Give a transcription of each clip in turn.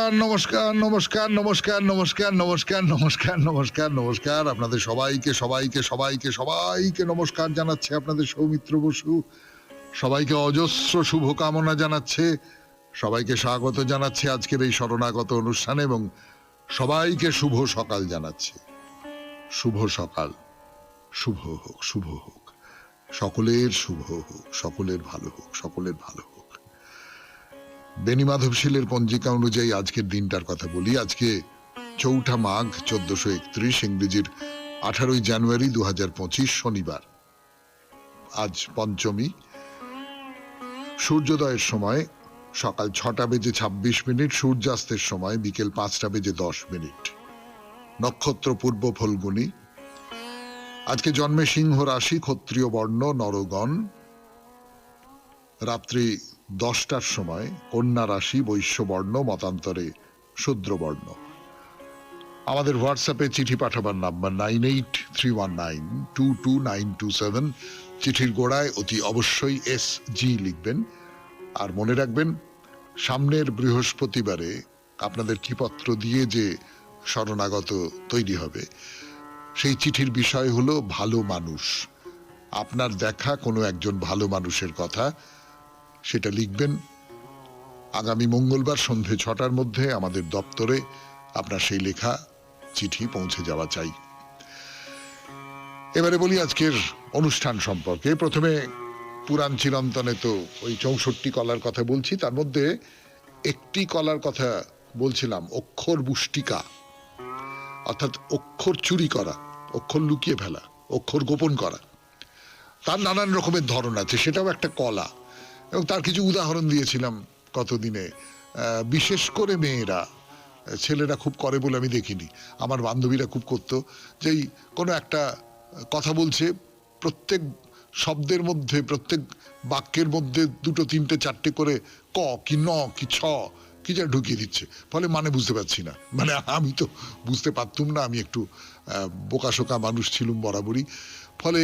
নমস্কার নমস্কার নমস্কার নমস্কার নমস্কার নমস্কার নমস্কার নমস্কার আপনাদের সবাইকে সবাইকে সবাইকে সবাইকে নমস্কার জানাচ্ছে আপনাদের সৌমিত্র বসু। সবাইকে অজস্র শুভকামনা জানাচ্ছে, সবাইকে স্বাগত জানাচ্ছে আজকের এই শরণাগত অনুষ্ঠানে এবং সবাইকে শুভ সকাল জানাচ্ছে। শুভ সকাল, শুভ হোক, শুভ হোক, সকলের শুভ হোক, সকলের ভালো হোক, সকলের ভালো হোক। বেনি মাধবশীলের পঞ্জিকা অনুযায়ী আজকের দিনটার কথা বলি। আজকে ৪ঠা মাঘ ১৪৩১, ইংরেজির ১৮ই জানুয়ারি ২০২৫, শনিবার। আজ পঞ্চমী। সূর্যোদয়ের সময় সকাল ৬টা বেজে ২৬ মিনিট, সূর্যাস্তের সময় বিকেল ৫টা বেজে ১০ মিনিট। নক্ষত্র পূর্ব ফল্গুনী। আজকে জন্মে সিংহ রাশি, ক্ষত্রিয় বর্ণ, নরগণ। রাত্রি ১০টার সময় কন্যা রাশি, বৈশ্য বর্ণ, মতান্তরে শূদ্রবর্ণ। আমাদের হোয়াটসঅ্যাপে চিঠি পাঠাবার নাম্বার 9831922927। চিঠির গোড়ায় অতি অবশ্যই SG লিখবেন। আর মনে রাখবেন, সামনের বৃহস্পতিবারে আপনাদের কি পত্র দিয়ে যে শরণাগত তৈরি হবে, সেই চিঠির বিষয় হলো ভালো মানুষ। আপনার দেখা কোনো একজন ভালো মানুষের কথা সেটা লিখবেন। আগামী মঙ্গলবার সন্ধে ৬টার মধ্যে আমাদের দপ্তরে আপনার সেই লেখা চিঠি পৌঁছে যাওয়া চাই। এবারে বলি আজকের অনুষ্ঠান সম্পর্কে। প্রথমে পুরাণ চিরন্তনে তো ওই ৬৪ কলার কথা বলছি, তার মধ্যে একটি কলার কথা বলছিলাম, অক্ষর মুষ্টিকা, অর্থাৎ অক্ষর চুরি করা, অক্ষর লুকিয়ে ফেলা, অক্ষর গোপন করা। তার নানান রকমের ধরন আছে, সেটাও একটা কলা। এবং তার কিছু উদাহরণ দিয়েছিলাম কতদিনে। বিশেষ করে মেয়েরা, ছেলেরা খুব করে বলে আমি দেখিনি, আমার বান্ধবীরা খুব করতো। যেই কোনো একটা কথা বলছে, প্রত্যেক শব্দের মধ্যে, প্রত্যেক বাক্যের মধ্যে ২টো ৩টে ৪টে করে ক কি ন কি ছ কি যা ঢুকিয়ে দিচ্ছে, ফলে মানে বুঝতে পারছি না। মানে আমি তো বুঝতে পারতুম না, আমি একটু বোকাশোকা মানুষ ছিলুম বরাবরই। ফলে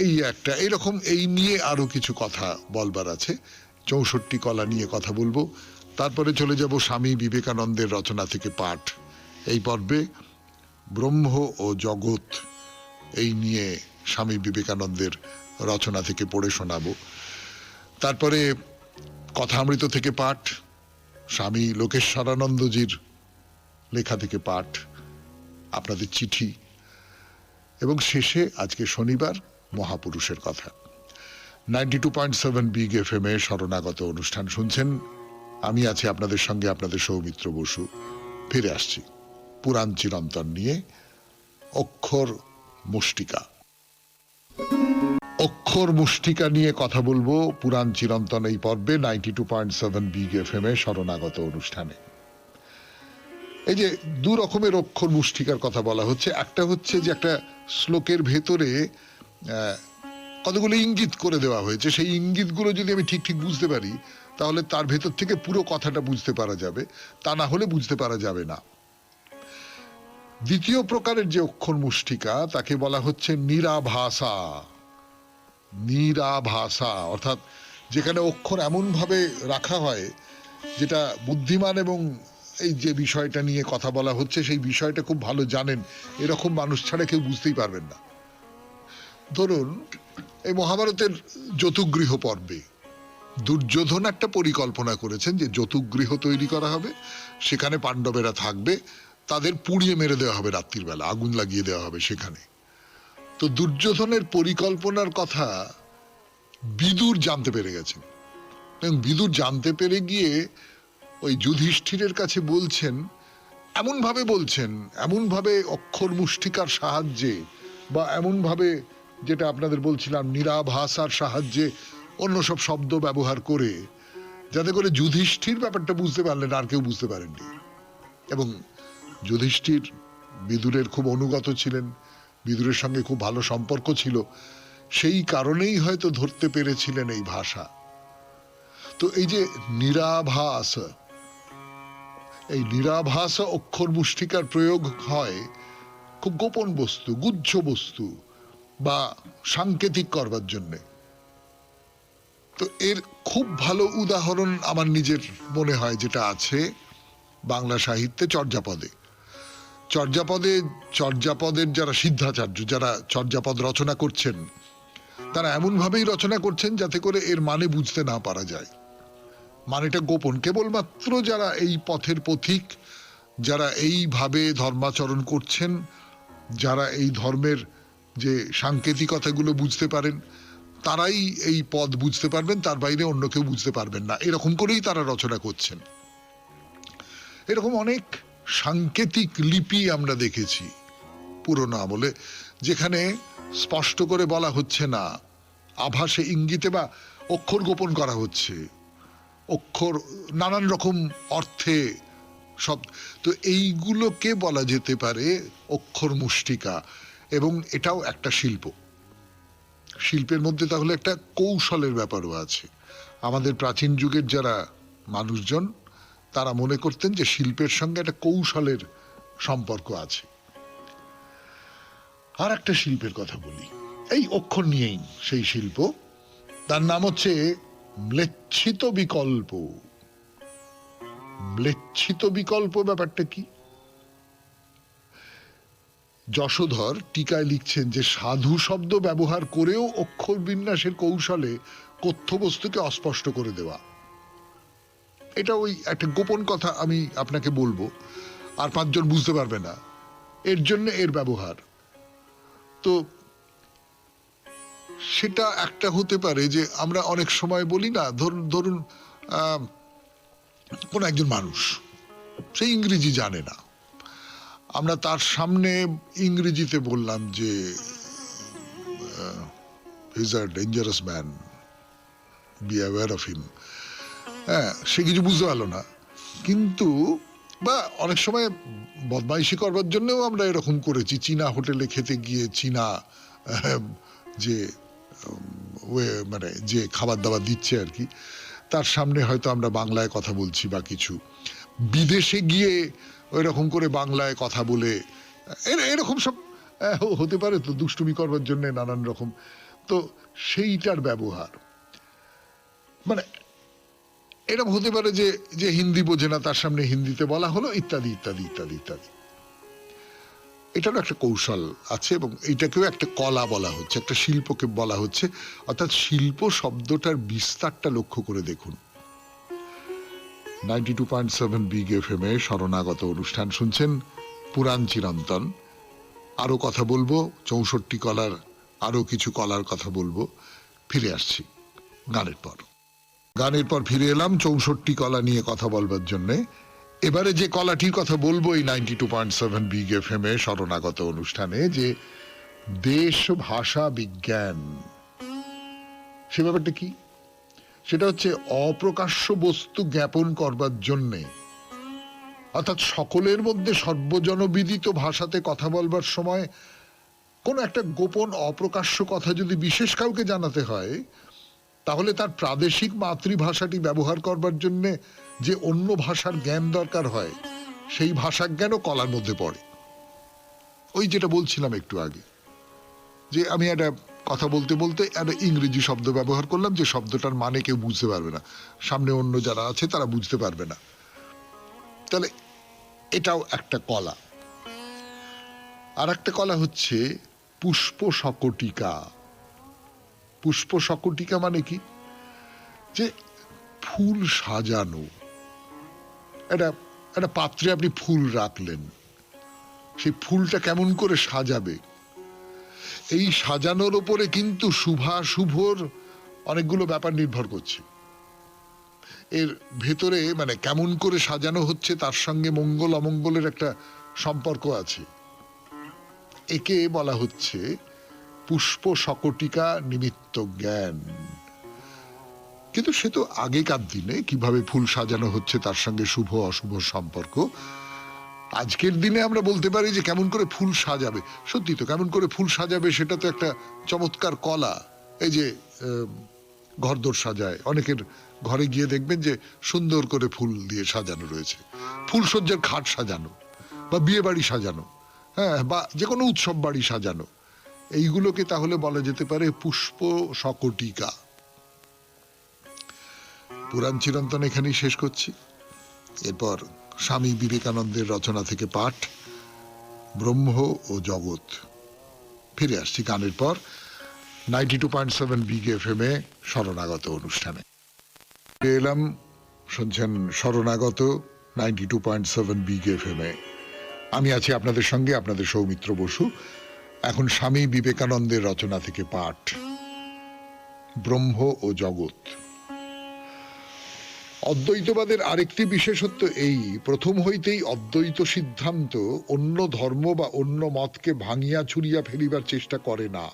এই একটা এইরকম, এই নিয়ে আরো কিছু কথা বলবার আছে। ৬৪ কলা নিয়ে কথা বলবো। তারপরে চলে যাব স্বামী বিবেকানন্দের রচনা থেকে পাঠ। এই পর্বে ব্রহ্ম ও জগৎ, এই নিয়ে স্বামী বিবেকানন্দের রচনা থেকে পড়ে শোনাবো। তারপরে কথামৃত থেকে পাঠ, স্বামী লোকেশ্বরানন্দজির লেখা থেকে পাঠ, আপনাদের চিঠি, এবং শেষে আজকে শনিবার মহাপুরুষের কথা। 92.7 বিগ FM এ শরণাগত অনুষ্ঠান শুনছেন। আমি আছি আপনাদের সঙ্গে, আপনাদের সৌমিত্র বসু। ফিরে আসছি পুরাণ চিরন্তন নিয়ে। অক্ষর মুষ্টিকা, অক্ষর মুষ্টিকা নিয়ে কথা বলবো পুরাণ চিরন্তন এই পর্বে 92.7 বিগ FM এ শরণাগত অনুষ্ঠানে। এই যে দু রকমের অক্ষর মুষ্টিকার কথা বলা হচ্ছে। একটা হচ্ছে যে একটা শ্লোকের ভেতরে কতগুলো ইঙ্গিত করে দেওয়া হয়েছে, সেই ইঙ্গিতগুলো যদি আমি ঠিক ঠিক বুঝতে পারি, তাহলে তার ভেতর থেকে পুরো কথাটা বুঝতে পারা যাবে, তা না হলে বুঝতে পারা যাবে না। দ্বিতীয় প্রকারের যে অক্ষর মুষ্টিকা, তাকে বলা হচ্ছে নিরাভাষা। নিরাভাষা অর্থাৎ যেখানে অক্ষর এমন ভাবে রাখা হয় যেটা বুদ্ধিমান এবং এই যে বিষয়টা নিয়ে কথা বলা হচ্ছে সেই বিষয়টা খুব ভালো জানেন এরকম মানুষ ছাড়া কেউ বুঝতেই পারবেন না। ধরুন, এই মহাভারতের যতুগৃহ পর্বে দুর্যোধন একটা পরিকল্পনা করেছেন যে যতুগৃহ তৈরি করা হবে, সেখানে পাণ্ডবেরা থাকবে, তাদের পুড়িয়ে মেরে দেওয়া হবে, রাত্রির বেলা আগুন লাগিয়ে দেওয়া হবে সেখানে। তো দুর্যোধনের পরিকল্পনার কথা বিদুর জানতে পেরে গেছেন, এবং বিদুর জানতে পেরে গিয়ে ওই যুধিষ্ঠিরের কাছে বলছেন, এমনভাবে বলছেন, এমনভাবে অক্ষর মুষ্টিকার সাহায্যে, বা এমনভাবে যেটা আপনাদের বলছিলাম নিরাভাষার সাহায্যে, অন্য সব শব্দ ব্যবহার করে, যাতে করে যুধিষ্ঠির ব্যাপারটা বুঝতে পারলেন, আর কেউ বুঝতে পারেননি। এবং যুধিষ্ঠির বিদুরের খুব অনুগত ছিলেন, বিদুরের সঙ্গে খুব ভালো সম্পর্ক ছিল, সেই কারণেই হয়তো ধরতে পেরেছিলেন এই ভাষা। তো এই যে নিরাভাস, এই নিরাভাস অক্ষর মুষ্টিকার প্রয়োগ হয় খুব গোপন বস্তু, গুহ্য বস্তু বা সাংকেতিক করবার জন্যে। তো এর খুব ভালো উদাহরণ আমার নিজের মনে হয় যেটা আছে, বাংলা সাহিত্যে চর্যাপদে। চর্যাপদের যারা সিদ্ধাচার্য, যারা চর্যাপদ রচনা করছেন, তারা এমনভাবেই রচনা করছেন যাতে করে এর মানে বুঝতে না পারা যায়, মানেটা গোপন। কেবলমাত্র যারা এই পথের পথিক, যারা এইভাবে ধর্মাচরণ করছেন, যারা এই ধর্মের যে সাংকেতিকতাগুলো বুঝতে পারেন, তারাই এই পদ বুঝতে পারবেন, তার বাইরে অন্য কেউ বুঝতে পারবেন না। এরকম করেই তারা রচনা করছেন। এরকম অনেক সাংকেতিক লিপি আমরা দেখেছি পুরনো আমলে, যেখানে স্পষ্ট করে বলা হচ্ছে না, আভাসে ইঙ্গিতে বা অক্ষর গোপন করা হচ্ছে, অক্ষর নানান রকম অর্থে সব। তো এইগুলোকে বলা যেতে পারে অক্ষর মুষ্টিকা, এবং এটাও একটা শিল্প। শিল্পের মধ্যে তাহলে একটা কৌশলের ব্যাপারও আছে। আমাদের প্রাচীন যুগের যারা মানুষজন, তারা মনে করতেন যে শিল্পের সঙ্গে একটা কৌশলের সম্পর্ক আছে। আর একটা শিল্পের কথা বলি, এই অক্ষর নিয়েই সেই শিল্প, তার নাম হচ্ছে ম্লেচ্ছিত বিকল্প। ম্লেচ্ছিত বিকল্প ব্যাপারটা কি? যশোধর টিকায় লিখছেন যে সাধু শব্দ ব্যবহার করেও অক্ষর বিন্যাসের কৌশলে কথ্যবস্তুকে অস্পষ্ট করে দেওয়া। এটা ওই একটা গোপন কথা আমি আপনাকে বলবো, আর পাঁচজন বুঝতে পারবে না, এর জন্য এর ব্যবহার। তো সেটা একটা হতে পারে যে আমরা অনেক সময় বলি না, ধরুন কোন একজন মানুষ সে ইংরেজি জানে না, আমরা তার সামনে ইংরেজিতে বললাম যে he is a dangerous man, be aware of him. হ্যাঁ, সে কিছু বুঝতে পারলো না, কিন্তু বা অনেক সময় বদমাইশি করবার জন্যও আমরা এরকম করেছি। চীনা হোটেলে খেতে গিয়ে চীনা যে মানে যে খাবার দাবার দিচ্ছে আর কি, তার সামনে হয়তো আমরা বাংলায় কথা বলছি বা কিছু। বিদেশে গিয়ে ওই রকম করে বাংলায় কথা বলে এরকম সব হতে পারে, তো দুষ্টুমি করবার জন্য নানান রকম। তো সেইটার ব্যবহার মানে এরকম হতে পারে যে যে হিন্দি বোঝে না, তার সামনে হিন্দিতে বলা হলো, ইত্যাদি ইত্যাদি ইত্যাদি ইত্যাদি। এটারও একটা কৌশল আছে, এবং এইটাকেও একটা কলা বলা হচ্ছে, একটা শিল্পকে বলা হচ্ছে। অর্থাৎ শিল্প শব্দটার বিস্তারটা লক্ষ্য করে দেখুন। 92.7 বিগ এফএম এ শরণাগত অনুষ্ঠান শুনছেন, পুরাণ চিরন্তন। আরো কথা বলবো 64 কলার, আরো কিছু কলার কথা বলবো। ফিরে আসছি গানের পর। গানের পর ফিরে এলাম 64 কলা নিয়ে কথা বলবার জন্যে। এবারে যে কলাটির কথা বলবো এই 92.7 বিগ এফএম এ শরণাগত অনুষ্ঠানে, যে দেশ ভাষা বিজ্ঞান, সে ব্যাপারটা কি? সেটা হচ্ছে অপ্রকাশ্য বস্তু জ্ঞাপন করবার জন্যে, অর্থাৎ সকলের মধ্যে সর্বজনবিদিত ভাষাতে কথা বলবার সময় কোন একটা গোপন অপ্রকাশ্য কথা যদি বিশেষ কাউকে জানাতে হয়, তাহলে তার প্রাদেশিক মাতৃভাষাটি ব্যবহার করবার জন্য যে অন্য ভাষার জ্ঞান দরকার হয়, সেই ভাষা জ্ঞানও কলার মধ্যে পড়ে। ওই যেটা বলছিলাম একটু আগে, যে আমি একটা কথা বলতে বলতে একটা ইংরেজি শব্দ ব্যবহার করলাম, যে শব্দটার মানে কেউ বুঝতে পারবে না, সামনে অন্য যারা আছে তারা বুঝতে পারবে না। তাহলে এটাও একটা কলা। আর একটা কলা হচ্ছে পুষ্প সকটিকা। পুষ্প সকটিকা মানে কি? যে ফুল সাজানো। একটা পাত্রে আপনি ফুল রাখলেন, সেই ফুলটা কেমন করে সাজাবে, এই সাজানোর উপরে কিন্তু শুভাশুভর অনেকগুলো ব্যাপার নির্ভর করছে। এর ভেতরে মানে কেমন করে সাজানো হচ্ছে তার সঙ্গে মঙ্গল অমঙ্গলের একটা সম্পর্ক আছে। একে বলা হচ্ছে পুষ্প সকটিকা নিমিত্ত জ্ঞান। কিন্তু সে তো আগেকার দিনে কিভাবে ফুল সাজানো হচ্ছে তার সঙ্গে শুভ অশুভ সম্পর্ক। আজকের দিনে আমরা বলতে পারি যে কেমন করে ফুল সাজাবে। সত্যি তো, কেমন করে ফুল সাজাবে সেটা তো একটা চমৎকার কলা। এই যে ঘরদোর সাজায়, অনেকের ঘরে গিয়ে দেখবেন যে সুন্দর করে ফুল দিয়ে সাজানো রয়েছে, ফুলসজ্জার খাট সাজানো, বা বিয়ে বাড়ি সাজানো, হ্যাঁ, বা যে কোনো উৎসব বাড়ি সাজানো। এইগুলোকে তাহলে বলা যেতে পারে পুষ্প সকটিকা। পুরাণ চিরন্তন এখানেই শেষ করছি। এরপর স্বামী বিবেকানন্দের রচনা থেকে পাঠ, ব্রহ্ম ও জগৎ। ফিরে আসছি গানের পর 92.7 বিগ এফএম এ শরণাগত অনুষ্ঠানে। এলাম, শুনছেন শরণাগত 92.7 বিগ এফএম এ। আমি আছি আপনাদের সঙ্গে, আপনাদের সৌমিত্র বসু। এখন স্বামী বিবেকানন্দের রচনা থেকে পাঠ, ব্রহ্ম ও জগৎ। অদ্বৈতবাদের আরেকটি বিশেষত্ব এই, প্রথম হইতেই অদ্বৈত সিদ্ধান্ত অন্য ধর্ম বা অন্য মতকে ভাঙিয়া ছুড়িয়া ফেলিবার চেষ্টা করে না।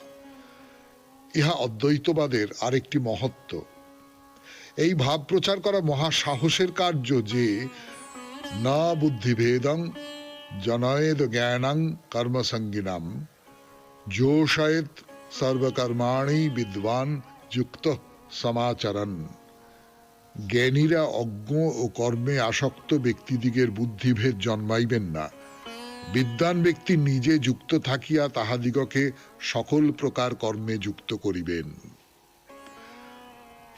ইহা অদ্বৈতবাদের আরেকটি মহত্ব। এই ভাব প্রচার করা মহা সাহসের কার্য যে না বুদ্ধিভেদং জনয়েদ জ্ঞানং কর্মসঙ্গিনাম যোষয়েত সর্বকর্মাণি বিদ্বান যুক্ত সমাচরণ। জ্ঞানীরা অজ্ঞ ও কর্মে আসক্ত ব্যক্তিদিগের বুদ্ধিভেদ জন্মাইবেন না। বিদ্বান ব্যক্তি নিজে যুক্ত থাকিয়া তাহাদিগকে সকল প্রকার কর্মে যুক্ত করিবেন।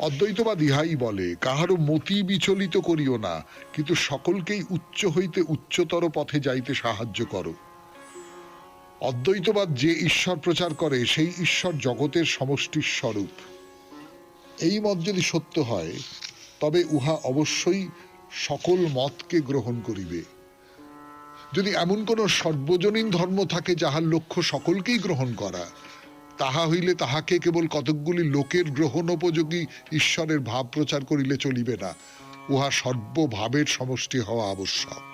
অদ্বৈতবাদ ইহাই বলে, কাহারও মতি বিচলিত করিও না, কিন্তু সকলকেই উচ্চ হইতে উচ্চতর পথে যাইতে সাহায্য করো। অদ্বৈতবাদ যে ঈশ্বর প্রচার করে সেই ঈশ্বর জগতের সমষ্টির স্বরূপ। এই মত যদি সত্য হয় তবে উহা অবশ্যই সকল মতকে গ্রহণ করিবে। যদি এমন কোন সর্বজনীন ধর্ম থাকে যাহার লক্ষ্য সকলকেই গ্রহণ করা, তাহা হইলে তাহাকে কেবল কতকগুলি লোকের গ্রহণোপযোগী ঈশ্বরের ভাব প্রচার করিলে চলিবে না, উহা সর্বভাবের সমষ্টি হওয়া আবশ্যক।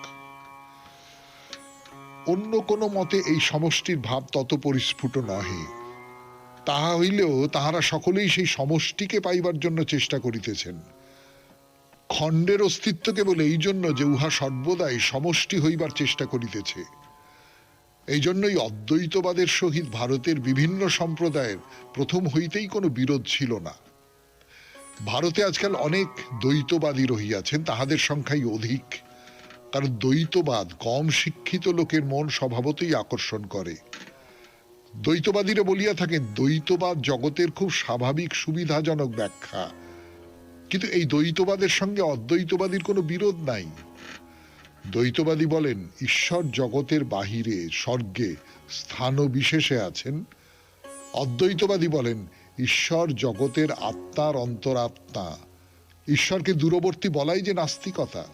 অন্য কোন মতে এই সমষ্টির ভাব তত পরিস্ফুট নহে। তাহা হইলেও তাহারা সকলেই সেই সমষ্টিকে পাইবার জন্য চেষ্টা করিতেছেন। খণ্ডের অস্তিত্ব কেবল এই জন্য যে উহা সর্বদাই সমষ্টি হইবার চেষ্টা করিতেছে। এই জন্যই অদ্বৈতবাদের সহিত ভারতের বিভিন্ন সম্প্রদায়ের প্রথম হইতেই কোনো বিরোধ ছিল না। ভারতে আজকাল অনেক দ্বৈতবাদী রহিয়াছেন, তাহাদের সংখ্যাই অধিক, কারণ দ্বৈতবাদ কম শিক্ষিত লোকের মন স্বভাবতই আকর্ষণ করে। দ্বৈতবাদীরা বলিয়া থাকেন দ্বৈতবাদ জগতের খুব স্বাভাবিক সুবিধাজনক ব্যাখ্যা, কিন্তু এই দ্বৈতবাদের সঙ্গে অদ্বৈতবাদীর কোনো বিরোধ নাই। দ্বৈতবাদী বলেন ঈশ্বর জগতের বাহিরে স্বর্গে স্থান বিশেষে আছেন। অদ্বৈতবাদী বলেন ঈশ্বর জগতের আত্মার অন্তরাত্মা। ঈশ্বরকে দূরবর্তী বলাই যে নাস্তিকতা।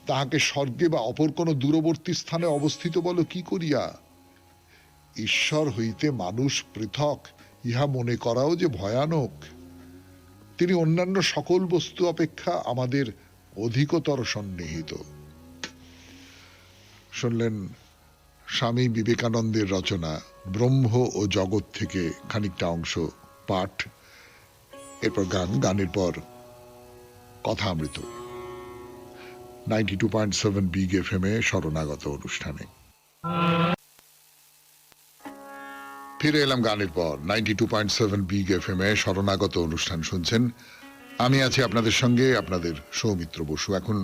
তাহাকে স্বর্গে বা অপর কোনো দূরবর্তী স্থানে অবস্থিত বলো কি করিয়া? ঈশ্বর হইতে মানুষ পৃথক ইহা মনে করাও যে ভয়ানক। তিনি অন্যান্য সকল বস্তু অপেক্ষা আমাদের অধিকতর সন্নিহিত। শুনলেন স্বামী বিবেকানন্দের রচনা ব্রহ্ম ও জগৎ থেকে খানিকটা অংশ পাঠ। এরপর গানের পর কথা অমৃত 92.7 বিগ এফএম এ শরণাগত অনুষ্ঠানে ফিরে এলাম। গানের পর 92.7 বিগ এফএম এ শরণাগত অনুষ্ঠান শুনছেন। আমি আছি আপনাদের সঙ্গে, আপনাদের সৌমিত্র বসু। এখন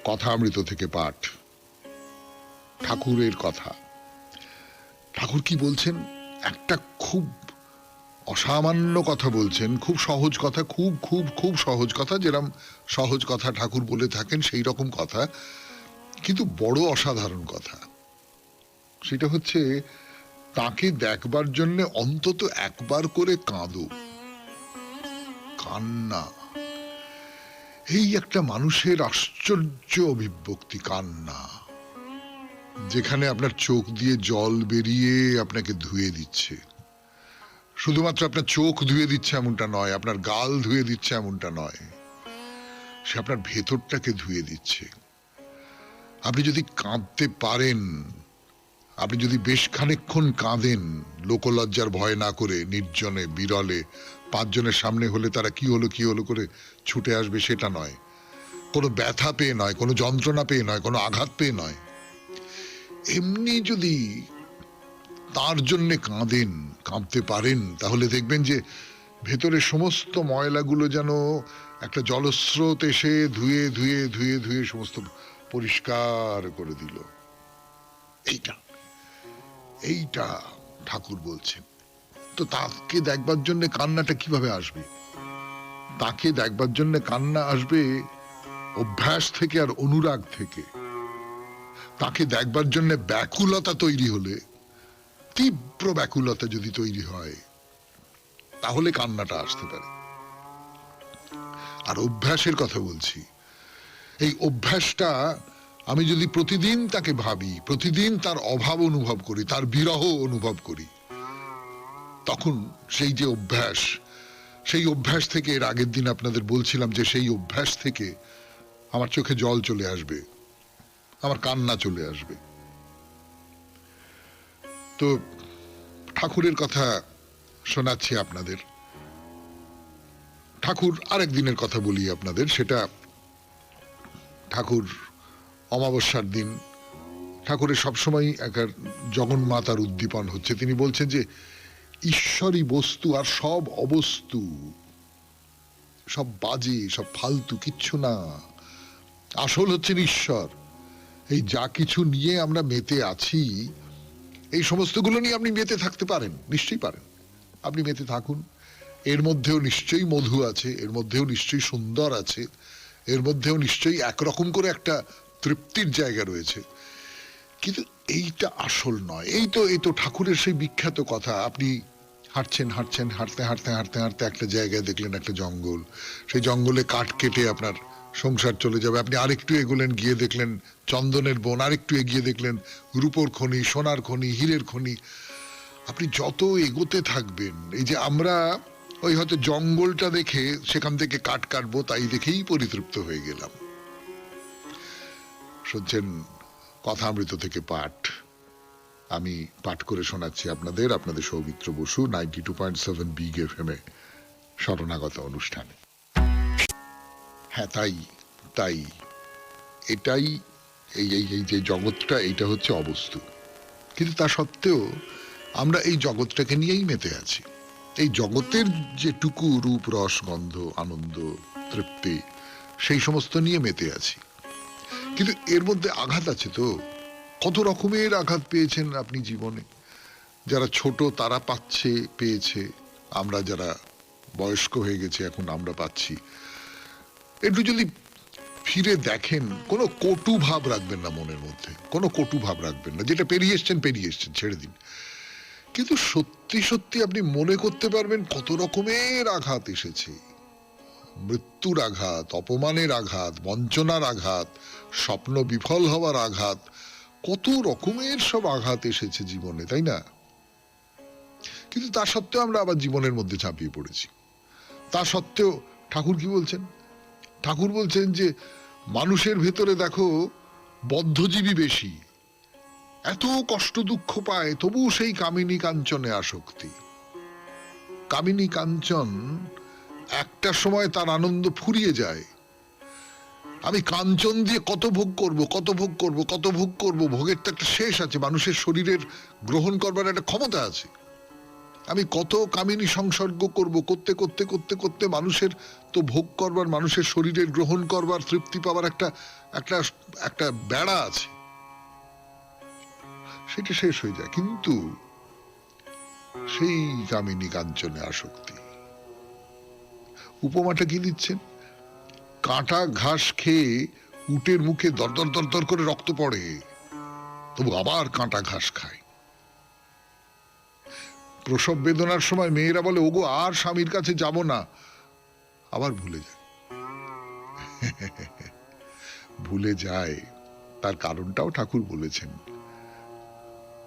কথা অমৃত থেকে পাঠ, ঠাকুরের কথা। ঠাকুর কি বলছেন? একটা খুব অসামান্য কথা বলছেন, খুব সহজ কথা, খুব খুব খুব সহজ কথা, যেরকম সহজ কথা ঠাকুর বলে থাকেন সেই রকম কথা, কিন্তু বড় অসাধারণ কথা। সেটা হচ্ছে তাকে দেখবার জন্য অন্তত একবার করে কাঁদো। কান্না এই একটা মানুষের আশ্চর্য অভিব্যক্তি, কান্না, যেখানে আপনার চোখ দিয়ে জল বেরিয়ে আপনাকে ধুয়ে দিচ্ছে। শুধুমাত্র আপনার চোখ ধুয়ে দিচ্ছে এমনটা নয়, আপনার গাল ধুয়ে দিচ্ছে এমনটা নয়, সে আপনার ভেতরটাকে ধুয়ে দিচ্ছে। আপনি যদি কাঁদতে পারেন, আপনি যদি বেশ খানিকক্ষণ কাঁদেন লোকলজ্জার ভয় না করে, নির্জনে বিরলে, 5 জনের সামনে হলে তারা কি হলো কি হলো করে ছুটে আসবে সেটা নয়, কোনো ব্যথা পেয়ে নয়, কোনো যন্ত্রণা পেয়ে নয়, কোনো আঘাত পেয়ে নয়, এমনি যদি তার জন্য কাঁদেন, কাঁদতে পারেন, তাহলে দেখবেন যে ভেতরে সমস্ত ময়লাগুলো যেন একটা জলস্রোত এসে ধুয়ে ধুয়ে ধুয়ে ধুয়ে সমস্ত পরিষ্কার করে দিল। এইটা এইটা ঠাকুর বলছেন। তো তাকে দেখবার জন্য কান্নাটা কিভাবে আসবে? তাকে দেখবার জন্য কান্না আসবে অভ্যাস থেকে আর অনুরাগ থেকে তাকে দেখবার জন্য ব্যাকুলতা তৈরি হলে, তীব্র ব্যাকুলতা যদি তৈরি হয়, তাহলে কান্নাটা আসতে পারে। আর অভ্যাসের কথা বলছি, এই অভ্যাসটা আমি যদি প্রতিদিন তাকে ভাবি, প্রতিদিন তার অভাব অনুভব করি, তার বিরহ অনুভব করি, তখন সেই যে অভ্যাস, সেই অভ্যাস থেকে, এর আগের দিন আপনাদের বলছিলাম যে সেই অভ্যাস থেকে আমার চোখে জল চলে আসবে, আমার কান্না চলে আসবে। তো ঠাকুরের কথা শোনাচ্ছি আপনাদের। ঠাকুর আরেক দিনের কথা বলি আপনাদের, সেটা ঠাকুর অমাবস্যার দিন। ঠাকুরের সবসময় একটা জগন্মাতার উদ্দীপন হচ্ছে। তিনি বলছেন যে ঈশ্বরই বস্তু আর সব অবস্তু সব বাজে, সব ফালতু, কিচ্ছু না। আসল হচ্ছেন ঈশ্বর। এই যা কিছু নিয়ে আমরা মেতে আছি, এই সমস্তগুলো নিয়ে আপনি মেতে থাকতে পারেন, নিশ্চয়ই পারেন। আপনি মেতে থাকুন। এর মধ্যেও নিশ্চয়ই মধু আছে, এর মধ্যেও নিশ্চয়ই সুন্দর আছে, এর মধ্যেও নিশ্চয়ই একরকম করে একটা তৃপ্তির জায়গা রয়েছে। কিন্তু এইটা আসল নয়। এই তো ঠাকুরের সেই বিখ্যাত কথা। আপনি হাঁটছেন হাঁটছেন, হাঁটতে হাঁটতে হাঁটতে হাঁটতে একটা জায়গায় দেখলেন একটা জঙ্গল। সেই জঙ্গলে কাঠ কেটে আপনার সংসার চলে যাবে। আপনি আরেকটু এগোলেন, গিয়ে দেখলেন চন্দনের বন। আরেকটু এগিয়ে দেখলেন রূপোর খনি, সোনার খনি, হীরের খনি। আপনি যত এগোতে থাকবেন, এই যে আমরা ওই হয়তো জঙ্গলটা দেখে সেখান থেকে কাঠ কাটবো তাই দেখেই পরিতৃপ্ত হয়ে গেলাম। শুনছেন কথামৃত থেকে পাঠ। আমি পাঠ করে শোনাচ্ছি আপনাদের সৌমিত্র বসু, 92.7 বিগ এফএম এ শরণাগত অনুষ্ঠানে। হ্যাঁ, তাই এটাই, এই যে জগৎটা, এইটা হচ্ছে অবস্তু। কিন্তু তা সত্ত্বেও আমরা এই জগৎটাকে নিয়েই মেতে আছি। এই জগতের যেটুকু রূপ, রস, গন্ধ, আনন্দ, তৃপ্তি, সেই সমস্ত নিয়ে মেতে আছি। কিন্তু এর মধ্যে আঘাত আছে। তো কত রকমের আঘাত পেয়েছেন আপনি জীবনে। যারা ছোট তারা পেয়েছে, আমরা যারা বয়স্ক হয়ে গেছে এখন আমরা পাচ্ছি। একটু যদি ফিরে দেখেন, কোনো কটু ভাব রাখবেন না মনের মধ্যে, কোনো কটু ভাব রাখবেন না। যেটা পেরিয়ে এসছেন ছেড়ে দিন। কিন্তু সত্যি সত্যি আপনি মনে করতে পারবেন কত রকমের আঘাত এসেছে। মৃত্যুর আঘাত, অপমানের আঘাত, বঞ্চনার আঘাত, স্বপ্ন বিফল হওয়ার আঘাত, কত রকমের সব আঘাত এসেছে জীবনে, তাই না? কিন্তু তা সত্ত্বেও আমরা আবার জীবনের মধ্যে ঝাঁপিয়ে পড়েছি। তা সত্ত্বেও ঠাকুর কি বলছেন? ঠাকুর বলছেন যে মানুষের ভেতরে দেখো বদ্ধজীবী বেশি, এত কষ্ট দুঃখ পায়, তবু সেই কামিনী কাঞ্চনে আসক্তি। কামিনী কাঞ্চন একটা সময় তার আনন্দ ফুরিয়ে যায়। আমি কাঞ্চন দিয়ে কত ভোগ করব, কত ভোগ করব, কত ভোগ করব, ভোগের তো একটা শেষ আছে। মানুষের শরীরের গ্রহণ করবার একটা ক্ষমতা আছে। আমি কত কামিনী সংসর্গ করব, করতে করতে করতে করতে মানুষের তো ভোগ করবার, মানুষের শরীরের গ্রহণ করবার, তৃপ্তি পাওয়ার একটা একটা একটা বেড়া আছে, সেটা শেষ হয়ে যায়। কিন্তু সেই কামিনী কাঞ্চনে আসক্তি। উপমাটা কি দিচ্ছেন? কাঁটা ঘাস খেয়ে উটের মুখে দরদর দরদর করে রক্ত পড়ে, তবু আবার কাঁটা ঘাস খায়। প্রসব বেদনার সময় মেয়েরা বলে, ওগো আর স্বামীর কাছে যাব না, আবার ভুলে যায়। ভুলে যায়। তার কারণটাও ঠাকুর বলেছেন।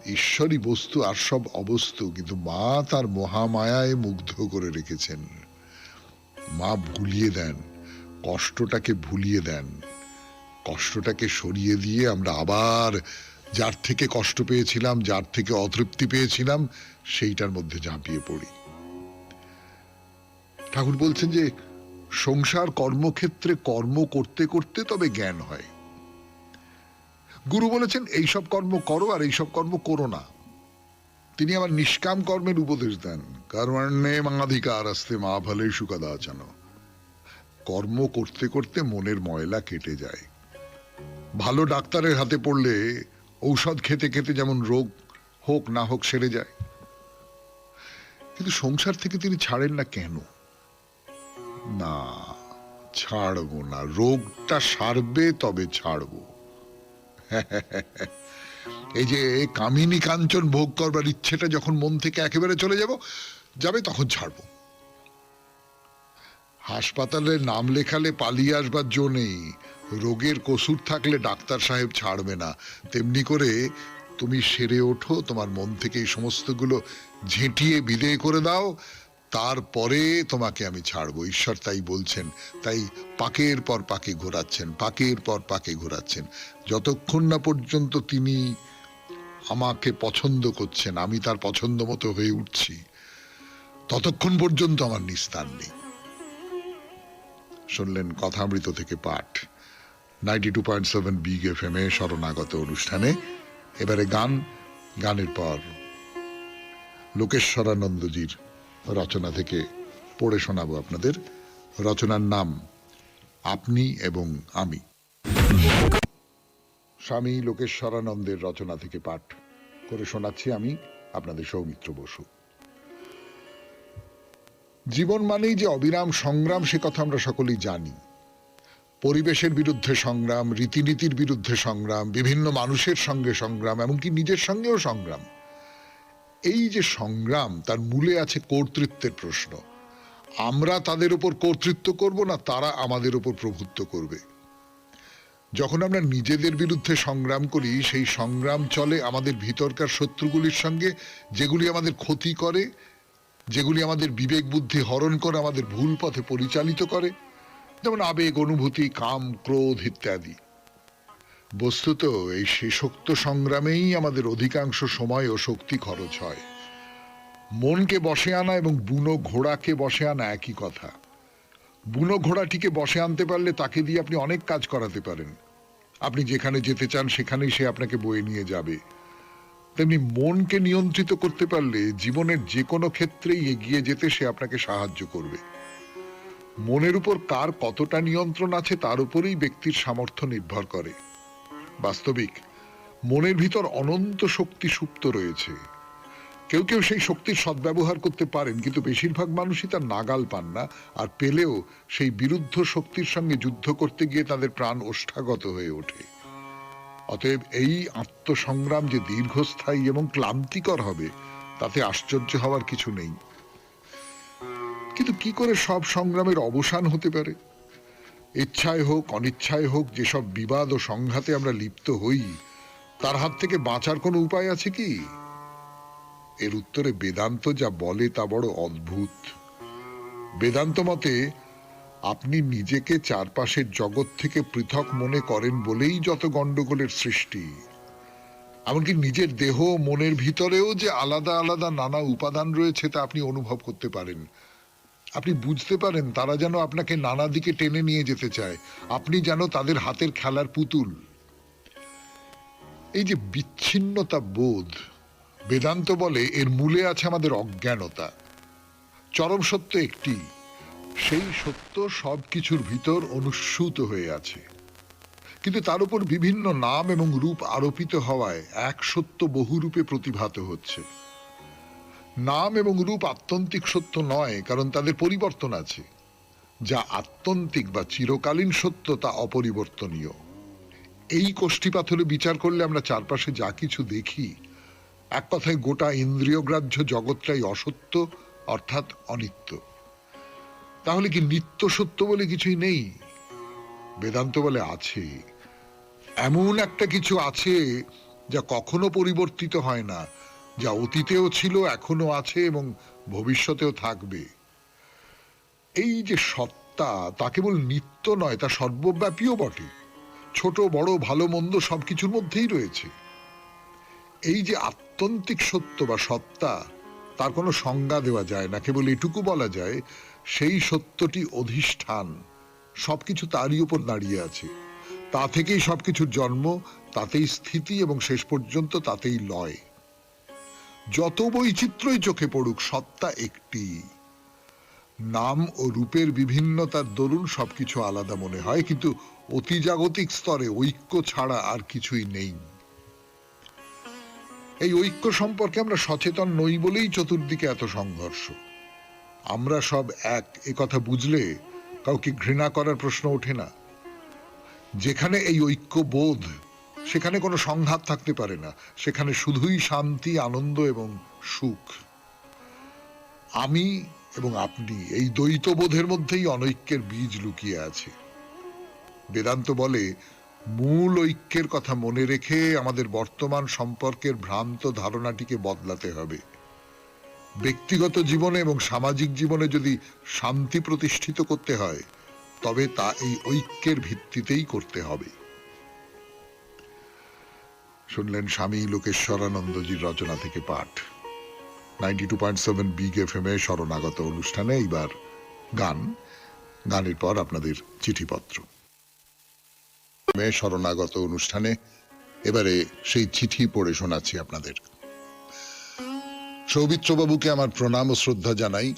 ঈশ্বরই বস্তু আর সব অবস্তু, কিন্তু মা তার মহামায়ায় মুগ্ধ করে রেখেছেন। মা ভুলিয়ে দেন, কষ্টটাকে ভুলিয়ে দেন, কষ্টটাকে সরিয়ে দিয়ে আমরা আবার যার থেকে কষ্ট পেয়েছিলাম, যার থেকে অতৃপ্তি পেয়েছিলাম, সেইটার মধ্যে ঝাঁপিয়ে পড়ি। ঠাকুর বলছেন যে সংসার কর্মক্ষেত্রে কর্ম করতে করতে তবে জ্ঞান হয়। গুরু বলেছেন এইসব কর্ম করো আর এইসব কর্ম করো না। তিনি আবার নিষ্কাম কর্মের উপদেশ দেন, কর্মাণ্যেমাধিকার আস্তে মা ফলেষু কদাচন। কর্ম করতে করতে মনের ময়লা কেটে যায়। ভালো ডাক্তারের হাতে পড়লে ঔষধ খেতে খেতে যেমন রোগ হোক না হোক সেরে যায়। কিন্তু সংসার থেকে তিনি ছাড়েন না। কেন? না, ছাড়বো না, রোগটা সারবে তবে ছাড়বো। এই যে কামিনী কাঞ্চন ভোগ করবার ইচ্ছেটা যখন মন থেকে একেবারে চলে যাবে তখন ছাড়বো। হাসপাতালে নাম লেখালে পালিয়ে আসবার জো নেই, রোগের কসুর থাকলে ডাক্তার সাহেব ছাড়বে না। তেমনি করে তুমি সেরে ওঠো, তোমার মন থেকে এই সমস্তগুলো ঝেঁটিয়ে বিদেয় করে দাও, তারপরে তোমাকে আমি ছাড়বো। ঈশ্বর তাই বলছেন, তাই পাকের পর পাকে ঘোরাচ্ছেন, পাকের পর পাকে ঘোরাচ্ছেন। যতক্ষণ না পর্যন্ত তিনি আমাকে পছন্দ করছেন, আমি তার পছন্দ মতো হয়ে উঠছি, ততক্ষণ পর্যন্ত আমার নিস্তার নেই। শুনলেন কথামৃত থেকে পাঠ, 92.7 বিগ FM এ শরণাগত অনুষ্ঠানে। এবারে গানের পর লোকেশ্বরানন্দজির রচনা থেকে পড়ে শোনাবো আপনাদের। রচনার নাম আপনি এবং আমি। স্বামী লোকেশ্বরানন্দের রচনা থেকে পাঠ করে শোনাচ্ছি আমি, আপনাদের সৌমিত্র বসু। জীবন মানেই যে অবিরাম সংগ্রাম, সে কথা আমরা সকলেই জানি। পরিবেশের বিরুদ্ধে সংগ্রাম, রীতিনীতির বিরুদ্ধে সংগ্রাম, বিভিন্ন মানুষের সঙ্গে সংগ্রাম, এমনকি নিজের সঙ্গেও সংগ্রাম। এই যে সংগ্রাম, তার মূলে আছে কর্তৃত্বের প্রশ্ন। আমরা তাদের উপর কর্তৃত্ব করব না, তারা আমাদের উপর প্রভুত্ব করবে। যখন আমরা নিজেদের বিরুদ্ধে সংগ্রাম করি, সেই সংগ্রাম চলে আমাদের ভিতরকার শত্রুগুলির সঙ্গে, যেগুলি আমাদের ক্ষতি করে, যেগুলি আমাদের বিবেক বুদ্ধি হরণ করে, আমাদের ভুল পথে পরিচালিত করে, যেমন আবেগ, অনুভূতি, কাম, ক্রোধ ইত্যাদি। বস্তুত এই শেষোক্ত সংগ্রামেই আমাদের অধিকাংশ সময় ও শক্তি খরচ হয়। মনকে বসে আনা এবং বুনো ঘোড়াকে বসে আনা একই কথা। বুনো ঘোড়াটিকে বসে আনতে পারলে তাকে দিয়ে আপনি অনেক কাজ করাতে পারেন। আপনি যেখানে যেতে চান সেখানেই সে আপনাকে বয়ে নিয়ে যাবে। তেমনি মনকে নিয়ন্ত্রিত করতে পারলে জীবনের যে কোনো ক্ষেত্রেই এগিয়ে যেতে সে আপনাকে সাহায্য করবে। মনের উপর কার কতটা নিয়ন্ত্রণ আছে তার উপরেই ব্যক্তির সামর্থ্য নির্ভর করে। বাস্তবিক মনের ভিতর অনন্ত শক্তি সুপ্ত রয়েছে। কেউ কেউ সেই শক্তির সদ্ব্যবহার করতে পারেন, কিন্তু বেশিরভাগ মানুষই তার নাগাল পান না, আর পেলেও সেই বিরুদ্ধ শক্তির সঙ্গে যুদ্ধ করতে গিয়ে তাদের প্রাণ ওষ্ঠাগত হয়ে ওঠে। অতএব এই আত্মসংগ্রাম যে দীর্ঘস্থায়ী এবং ক্লান্তিকর হবে, তাতে আশ্চর্য হওয়ার কিছু নেই। কিন্তু কি করে সব সংগ্রামের অবসান হতে পারে? ইচ্ছায় হোক অনিচ্ছায় হোক, যেসব বিবাদ ও সংঘাতে আমরা লিপ্ত হই, তার হাত থেকে বাঁচার কোনো উপায় আছে কি? এর উত্তরে বেদান্ত যা বলে তা বড় অদ্ভুত। বেদান্ত মতে আপনি নিজেকে চারপাশের জগৎ থেকে পৃথক মনে করেন বলেই যত গন্ডগোলের সৃষ্টি। এমনকি নিজের দেহ মনের ভিতরেও যে আলাদা আলাদা নানা উপাদান রয়েছে তা আপনি অনুভব করতে পারেন। আপনি বুঝতে পারেন তারা যেন আপনাকে নানা দিকে টেনে নিয়ে যেতে চায়, আপনি যেন তাদের হাতের খেলার পুতুল। এই যে বিচ্ছিন্নতা বোধ, বেদান্ত বলে এর মূলে আছে আমাদের অজ্ঞানতা। চরম সত্য একটি, সেই সত্য সবকিছুর ভিতর অনুস্যূত হয়ে আছে, কিন্তু তার উপর বিভিন্ন নাম এবং রূপ আরোপিত হওয়ায় এক সত্য বহু রূপে প্রতিভাত হচ্ছে। নাম এবং রূপ আত্যন্তিক সত্য নয়, কারণ তাদের পরিবর্তন আছে। যা আত্যন্তিক বা চিরকালীন সত্য তা অপরিবর্তনীয়। এই কোষ্ঠীপাথরে বিচার করলে আমরা চারপাশে যা কিছু দেখি, এক কথায় গোটা ইন্দ্রিয়গ্রাহ্য জগৎটাই অসত্য, অর্থাৎ অনিত্য। তাহলে কি নিত্য সত্য বলে কিছুই নেই? বেদান্ত বলে আছে। এমন একটা কিছু আছে যা কখনো পরিবর্তিত হয় না, যা অতীতেও ছিল, এখনো আছে এবং ভবিষ্যতেও থাকবে। এই যে সত্তা, তা কেবল নিত্য নয়, তা সর্বব্যাপীও বটে। ছোট বড় ভালো মন্দ সবকিছুর মধ্যেই রয়েছে। এই যে আত্যন্তিক সত্য বা সত্তা, তার কোনো সংজ্ঞা দেওয়া যায় না, কেবল এটুকু বলা যায় সেই সত্যটি অধিষ্ঠান, সবকিছু তারই উপর দাঁড়িয়ে আছে। তা থেকেই সবকিছুর জন্ম, তাতেই স্থিতি এবং শেষ পর্যন্ত তাতেই লয়। যত বৈচিত্র্যই চোখে পড়ুক, সত্তা একটি। নাম ও রূপের বিভিন্নতার দরুন সবকিছু আলাদা মনে হয়, কিন্তু অতিজাগতিক স্তরে ঐক্য ছাড়া আর কিছুই নেই। এই ঐক্য সম্পর্কে আমরা সচেতন নই বলেই চতুর্দিকে এত সংঘর্ষ। আমরা সব এক, এ কথা বুঝলে কাউকে ঘৃণা করার প্রশ্ন ওঠে না। যেখানে এই ঐক্যবোধ, সেখানে কোনো সংঘাত থাকতে পারে না, সেখানে শুধুই শান্তি, আনন্দ এবং সুখ। আমি এবং আপনি, এই দ্বৈতবোধের মধ্যেই অনৈক্যের বীজ লুকিয়ে আছে। বেদান্ত বলে, মূল ঐক্যের কথা মনে রেখে আমাদের বর্তমান সম্পর্কের ভ্রান্ত ধারণাটিকে বদলাতে হবে। ব্যক্তিগত জীবনে এবং সামাজিক জীবনে যদি শান্তি প্রতিষ্ঠিত করতে হয়, তবে তা এই ঐক্যের ভিত্তিতেই করতে হবে। শুনলেন স্বামী লোকেশ্বরানন্দজির রচনা থেকে পাঠ। 92.7 বিগ এফএম এ শরণাগত অনুষ্ঠানে এইবার গানের পর আপনাদের চিঠিপত্র। শরণাগত অনুষ্ঠানে এবারে সেই চিঠি পড়ে শোনাচ্ছি আপনাদের। সৌমিত্রবাবুকে আমার প্রণাম ও শ্রদ্ধা জানাই।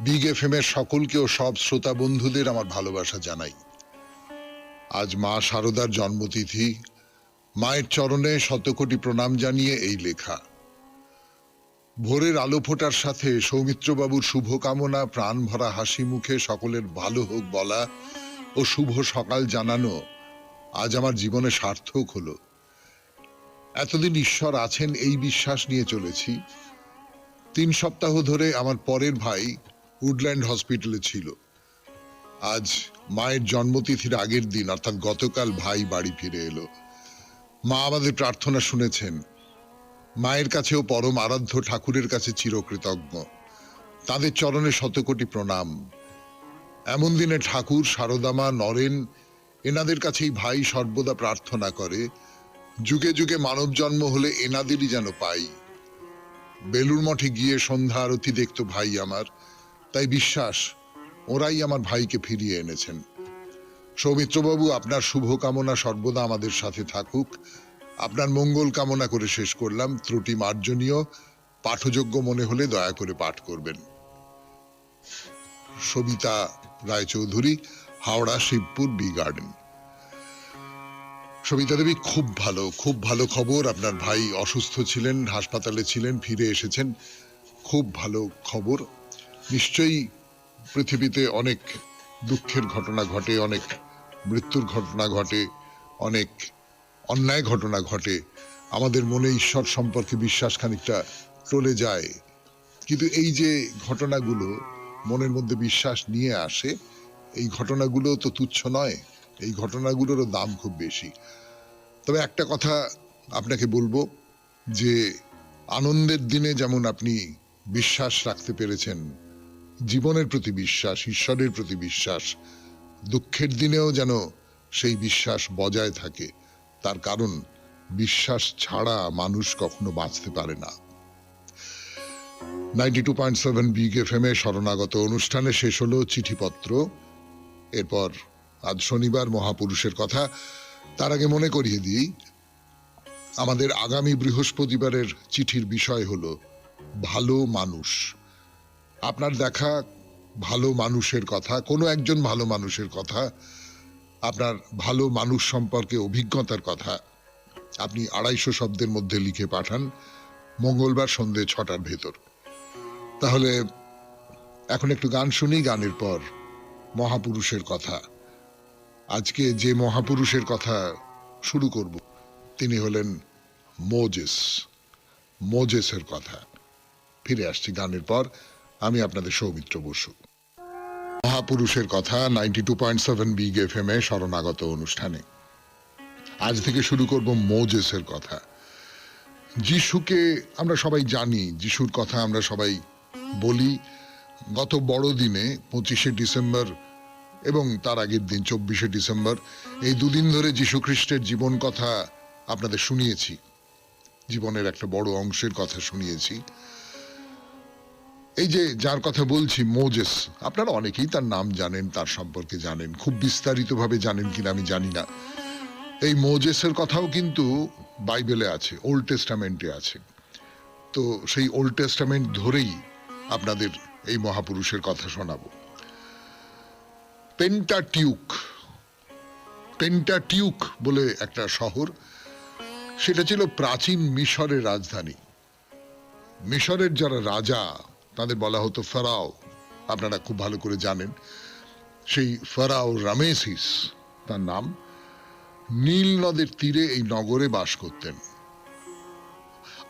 বিগ এফএম এর সকলকে ও সব শ্রোতা বন্ধুদের আমার ভালোবাসা জানাই। আজ মা শারদার জন্মতিথি। মায়ের চরণে শতকোটি প্রণাম জানিয়ে এই লেখা। ভোরের আলো ফোটার সাথে সৌমিত্রবাবুর শুভকামনা, প্রাণ ভরা হাসি মুখে সকলের ভালো হোক বলা ও শুভ সকাল জানানো আজ আমার জীবনে সার্থক হলো। এতদিন ঈশ্বর আছেন এই বিশ্বাস নিয়ে চলেছি। 3 সপ্তাহ ধরে আমার পরের ভাই উডল্যান্ড হসপিটালে ছিল। আজ মায়ের জন্মতিথির আগের দিন অর্থাৎ গতকাল ভাই বাড়ি ফিরে এলো। মা আমাদের প্রার্থনা শুনেছেন। মায়ের কাছেও পরম আরাধ্য ঠাকুরের কাছে চিরকৃতজ্ঞ। তাদের চরণে শতকোটি প্রণাম। এমন দিনে ঠাকুর, সারদামা, নরেন এনাদের কাছেই ভাই সর্বদা প্রার্থনা করে, যুগে যুগে মানব জন্ম হলে এনাদেরই যেন পাই। বেলুড় মঠে গিয়ে সন্ধ্যা আরতি দেখত ভাই আমার, তাই বিশ্বাস ওরাই আমার ভাইকে ফিরিয়ে এনেছেন। সৌমিত্রবাবু, আপনার শুভকামনা সর্বদা আমাদের সাথে থাকুক। আপনার মঙ্গল কামনা করে শেষ করলাম। ত্রুটি মার্জনীয়, পাঠযোগ্য মনে হলে দয়া করে পাঠ করবেন। Sabita Raychaudhuri, Howrah Shibpur B garden. সবিতা দেবী, খুব ভালো খবর। আপনার ভাই অসুস্থ ছিলেন, হাসপাতালে ছিলেন, ফিরে এসেছেন। খুব ভালো খবর। নিশ্চয়ই পৃথিবীতে অনেক দুঃখের ঘটনা ঘটে, অনেক মৃত্যুর ঘটনা ঘটে, অনেক অন্যায় ঘটনা ঘটে। আমাদের মনে ঈশ্বর সম্পর্কে বিশ্বাস খানিকটা টলে যায়। কিন্তু এই যে ঘটনাগুলো মনের মধ্যে বিশ্বাস নিয়ে আসে, এই ঘটনাগুলো তো তুচ্ছ নয়, এই ঘটনাগুলোরও দাম খুব বেশি। তবে একটা কথা আপনাকে বলবো যে আনন্দের দিনে যেমন আপনি বিশ্বাস রাখতে পেরেছেন, জীবনের প্রতি বিশ্বাস, ঈশ্বরের প্রতি বিশ্বাস, দুঃখের দিনেও যেন সেই বিশ্বাস বজায় থাকে। তার কারণ বিশ্বাস ছাড়া মানুষ কখনো বাঁচতে পারে না। 92.7 বিগ এফএম এ শরণাগত অনুষ্ঠানে শেষ হলো চিঠিপত্র। এরপর আজ শনিবার, মহাপুরুষের কথা। তার আগে মনে করিয়ে দিই, আমাদের আগামী বৃহস্পতিবারের চিঠির বিষয় হলো ভালো মানুষ। আপনার দেখা ভালো মানুষের কথা, কোনো একজন ভালো মানুষের কথা, আপনার ভালো মানুষ সম্পর্কে অভিজ্ঞতার কথা আপনি 250 শব্দের মধ্যে লিখে পাঠান মঙ্গলবার সন্ধ্যে 6টার ভেতর। তাহলে এখন একটু গান শুনি, গানের পর মহাপুরুষের কথা। আজকে যে মহাপুরুষের কথা শুরু করব তিনি হলেন মোজেসের কথা। ফিরে আসছি গানের পর। আমি আপনাদের সৌমিত্র বসু। মহাপুরুষের কথা 92.7 বিগ এফএম এ শরণাগত অনুষ্ঠানে আজ থেকে শুরু করব মোজেসের কথা। যিশুকে আমরা সবাই জানি, যিশুর কথা আমরা সবাই বলি। গত বড়দিনে 25শে ডিসেম্বর এবং তার আগের দিন 24শে ডিসেম্বর, এই দুদিন ধরে যিশু খ্রিস্টের জীবন কথা আপনাদের শুনিয়েছি, জীবনের একটা বড় অংশের কথা শুনিয়েছি। এই যে যার কথা বলছি, মোজেস, আপনারা অনেকেই তার নাম জানেন, তার সম্পর্কে জানেন, খুব বিস্তারিতভাবে জানেন কিনা আমি জানি না। এই মোজেসের কথাও কিন্তু বাইবেলে আছে, ওল্ড টেস্টামেন্টে আছে। তো সেই ওল্ড টেস্টামেন্ট ধরেই আপনাদের এই মহাপুরুষের কথা শোনাবো। পেন্টাটিউক বলে একটা শহর, সেটা ছিল প্রাচীন মিশরের রাজধানী। মিশরের যারা রাজা তাদের বলা হতো ফারাও, আপনারা খুব ভালো করে জানেন। সেই ফারাও রামেসিস তার নাম, নীল নদের তীরে এই নগরে বাস করতেন।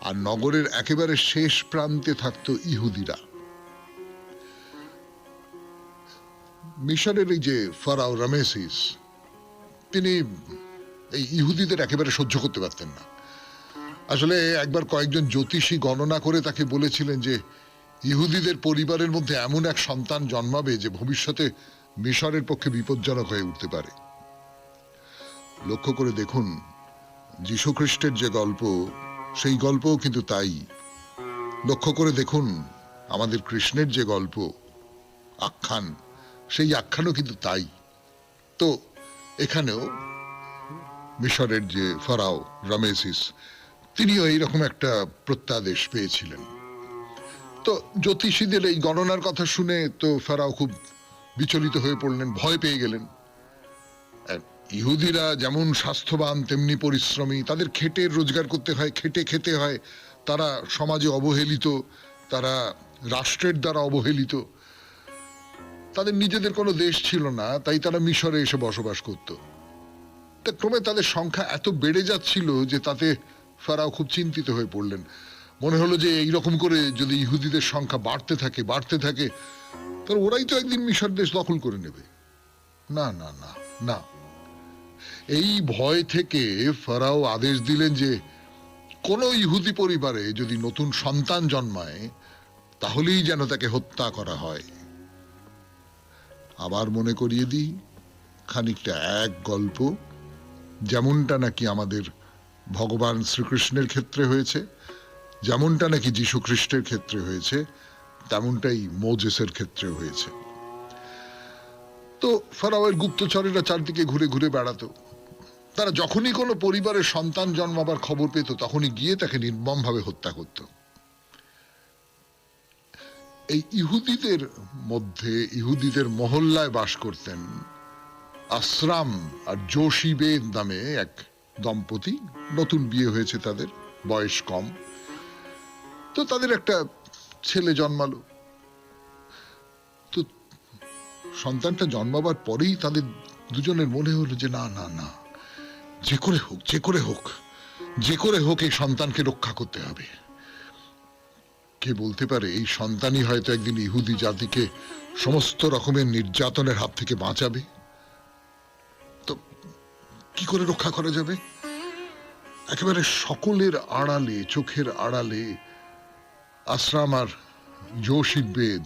আর নগরের একেবারে শেষ প্রান্তে থাকতো ইহুদিরা। মিশরের এই যে ফারাও রামেসিস, তিনি এই ইহুদিদের একেবারে সহ্য করতে পারতেন না। আসলে একবার কয়েকজন জ্যোতিষী গণনা করে তাকে বলেছিলেন যে ইহুদিদের পরিবারের মধ্যে এমন এক সন্তান জন্মাবে যে ভবিষ্যতে মিশরের পক্ষে বিপজ্জনক হয়ে উঠতে পারে। লক্ষ্য করে দেখুন, যীশু খ্রিস্টের যে গল্প, সেই গল্পও কিন্তু তাই। লক্ষ্য করে দেখুন, আমাদের কৃষ্ণের যে গল্প, আখ্যান, সেই আখ্যানও কিন্তু তাই। তো এখানেও মিশরের যে ফারাও রামেসিস, তিনিও এইরকম একটা প্রত্যাদেশ পেয়েছিলেন। তো জ্যোতিষীদের এই গণনার কথা শুনে তো ফারাও খুব বিচলিত হয়ে পড়লেন, ভয় পেয়ে গেলেন। ইহুদিরা যেমন স্বাস্থ্যবান তেমনি পরিশ্রমী, তাদের খেটে রোজগার করতে হয়, খেটে খেতে হয়, তারা সমাজে অবহেলিত, তারা রাষ্ট্রের দ্বারা অবহেলিত, তাদের নিজেদের কোনো দেশ ছিল না, তাই তারা মিশরে এসে বসবাস করত। তা ক্রমে তাদের সংখ্যা এত বেড়ে যাচ্ছিল যে তাতে ফারাও খুব চিন্তিত হয়ে পড়লেন। মনে হলো যে এইরকম করে যদি ইহুদিদের সংখ্যা বাড়তে থাকে তাহলে ওরাই তো একদিন মিশর দেশ দখল করে নেবে। না না না না, এই ভয় থেকে ফারাও আদেশ দিলেন যে কোনো ইহুদি পরিবারে যদি নতুন সন্তান জন্মায় তাহলেই যেন তাকে হত্যা করা হয়। আবার মনে করিয়ে দিই খানিকটা এক গল্প, যেমনটা নাকি আমাদের ভগবান শ্রীকৃষ্ণের ক্ষেত্রে হয়েছে, যেমনটা নাকি যীশু খ্রিস্টের ক্ষেত্রে হয়েছে, তেমনটাই মোজেসের ক্ষেত্রে হয়েছে। তো ফারাওয়ের গুপ্তচরেরা চারদিকে ঘুরে ঘুরে বেড়াতো। তারা যখনই কোনো পরিবারের সন্তান জন্মাবার খবর পেত তখনই গিয়ে তাকে নির্মমভাবে হত্যা করত। এই ইহুদিদের মধ্যে, ইহুদিদের মহল্লায় বাস করতেন আসরাম আর যোশিবেদ নামে এক দম্পতি। নতুন বিয়ে হয়েছে, তাদের বয়স কম। তো তাদের একটা ছেলে জন্মালো। তো সন্তানটা জন্মাবার পরেই তাদের দুজনের মনে হলো যে না না না, যে করে হোক এই সন্তানকে রক্ষা করতে হবে। কে বলতে পারে এই সন্তানই হয়তো একদিন ইহুদি জাতিকে সমস্ত রকমের নির্যাতনের হাত থেকে বাঁচাবে। তো কি করে রক্ষা করা যাবে? একেবারে সকলের আড়ালে, চোখের আড়ালে আসরাম আর যোশিবেদ